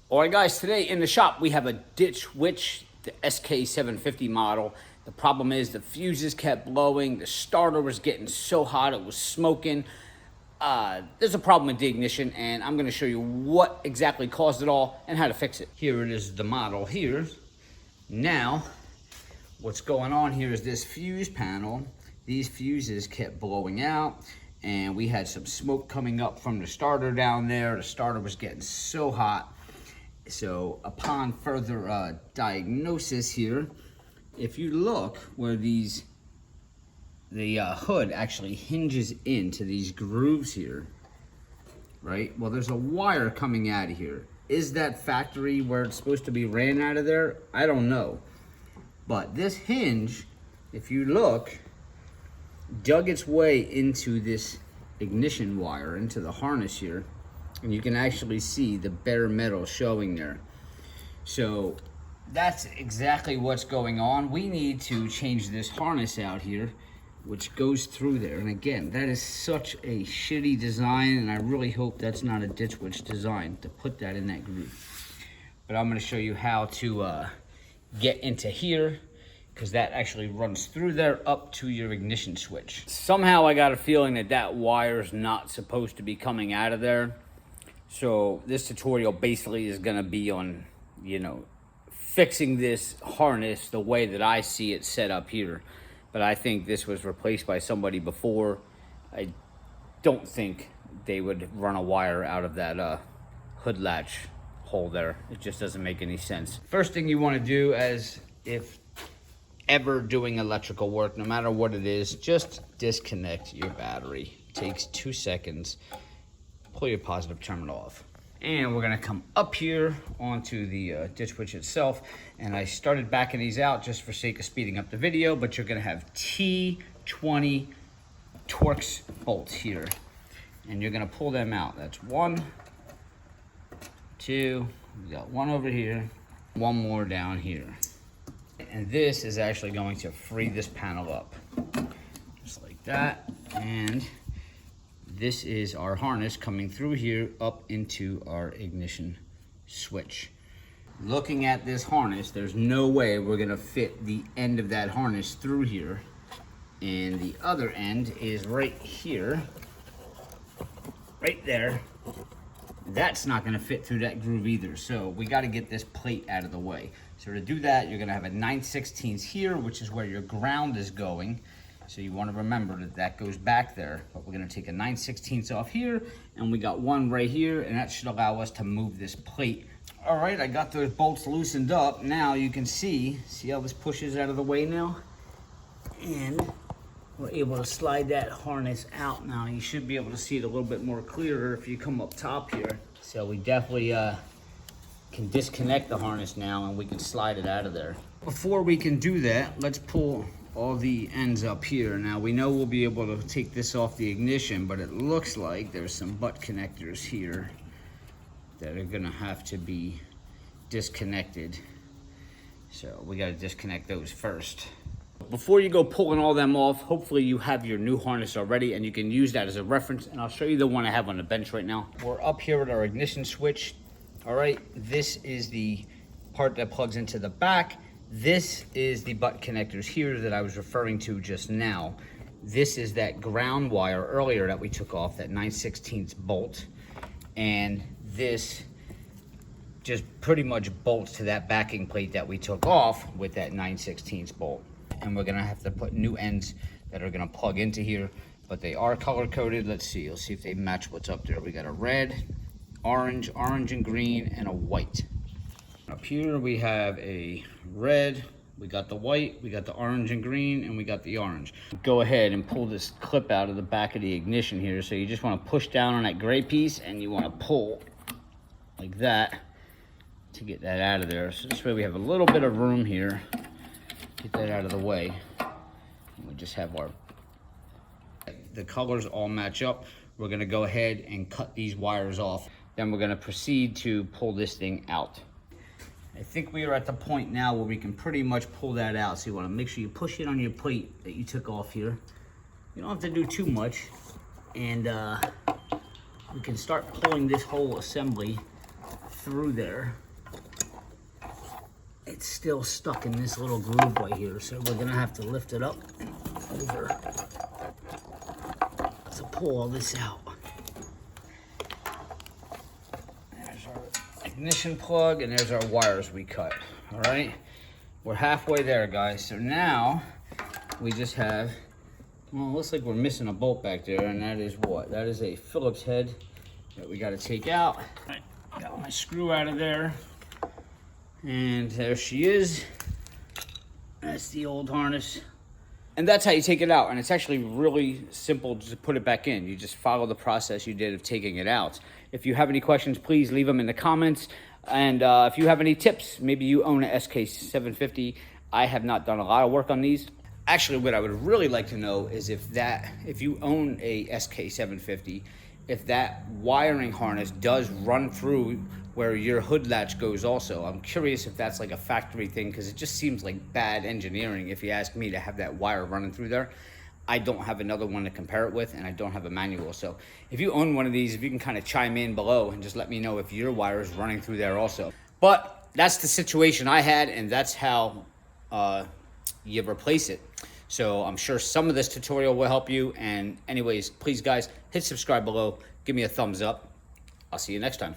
All right, guys, today in the shop, we have a Ditch Witch, the SK750 model. The problem is the fuses kept blowing. The starter was getting so hot, it was smoking. There's a problem with the ignition, and I'm gonna show you what exactly caused it all and how to fix it. Here it is, the model here. Now, what's going on here is this fuse panel. These fuses kept blowing out, and we had some smoke coming up from the starter down there. The starter was getting so hot. So upon further diagnosis here, if you look where the hood actually hinges into these grooves here, right? Well, there's a wire coming out of here. Is that factory where it's supposed to be ran out of there? I don't know. But this hinge, if you look, dug its way into this ignition wire, into the harness here. And you can actually see the bare metal showing there. So that's exactly what's going on. We need to change this harness out here, which goes through there. And again, that is such a shitty design, and I really hope that's not a Ditch Witch design to put that in that groove. But I'm gonna show you how to get into here, because that actually runs through there up to your ignition switch. Somehow I got a feeling that that wire's not supposed to be coming out of there. So this tutorial basically is gonna be on, fixing this harness the way that I see it set up here. But I think this was replaced by somebody before. I don't think they would run a wire out of that hood latch hole there. It just doesn't make any sense. First thing you wanna do, as if ever doing electrical work, no matter what it is, just disconnect your battery. It takes 2 seconds. Pull your positive terminal off. And we're gonna come up here onto the Ditch Witch itself. And I started backing these out just for sake of speeding up the video, but you're gonna have T20 Torx bolts here. And you're gonna pull them out. That's 1, 2, we got 1 over here, 1 more down here. And this is actually going to free this panel up. Just like that. And this is our harness coming through here up into our ignition switch. Looking at this harness, there's no way we're gonna fit the end of that harness through here. And the other end is right here, right there. That's not gonna fit through that groove either. So we gotta get this plate out of the way. So to do that, you're gonna have a 9/16 here, which is where your ground is going. So you want to remember that that goes back there, but we're going to take a 9/16 off here, and we got 1 right here, and that should allow us to move this plate. All right, I got those bolts loosened up. Now you can see how this pushes out of the way now? And we're able to slide that harness out now. You should be able to see it a little bit more clearer if you come up top here. So we definitely can disconnect the harness now, and we can slide it out of there. Before we can do that, let's pull all the ends up here. Now we know we'll be able to take this off the ignition, but it looks like there's some butt connectors here that are gonna have to be disconnected. So we gotta disconnect those first. Before you go pulling all them off, hopefully you have your new harness already and you can use that as a reference, and I'll show you the one I have on the bench right now. We're up here with our ignition switch. All right, this is the part that plugs into the back. This is the butt connectors here that I was referring to just now. This is that ground wire earlier that we took off, that 9/16 bolt. And this just pretty much bolts to that backing plate that we took off with that 9/16 bolt. And we're gonna have to put new ends that are gonna plug into here, but they are color coded. Let's see, let's see if they match what's up there. We got a red, orange, orange and green, and a white. Up here we have a red, we got the white, we got the orange and green, and we got the orange. Go ahead and pull this clip out of the back of the ignition here. So you just want to push down on that gray piece, and you want to pull like that to get that out of there. So this way we have a little bit of room here. Get that out of the way. And we just have the colors all match up. We're going to go ahead and cut these wires off. Then we're going to proceed to pull this thing out. I think we are at the point now where we can pretty much pull that out. So you want to make sure you push it on your plate that you took off here. You don't have to do too much. And we can start pulling this whole assembly through there, it's still stuck in this little groove right here. So we're gonna have to lift it up and over to pull all this out. There's our ignition plug, and there's our wires we cut. All right, we're halfway there, guys. So now we just have, well, it looks like we're missing a bolt back there, and that is what? That is a Phillips head that we got to take out. I got my screw out of there, and there she is. That's the old harness. And that's how you take it out, and it's actually really simple to put it back in. You just follow the process you did of taking it out. If you have any questions, please leave them in the comments. And if you have any tips, maybe you own a SK750. I have not done a lot of work on these. Actually, what I would really like to know is if you own a SK750, if that wiring harness does run through where your hood latch goes also. I'm curious if that's like a factory thing, because it just seems like bad engineering, if you ask me, to have that wire running through there. I don't have another one to compare it with, and I don't have a manual. So if you own one of these, if you can kind of chime in below and just let me know if your wire is running through there also. But that's the situation I had, and that's how you replace it. So I'm sure some of this tutorial will help you. And anyways, please guys, hit subscribe below. Give me a thumbs up. I'll see you next time.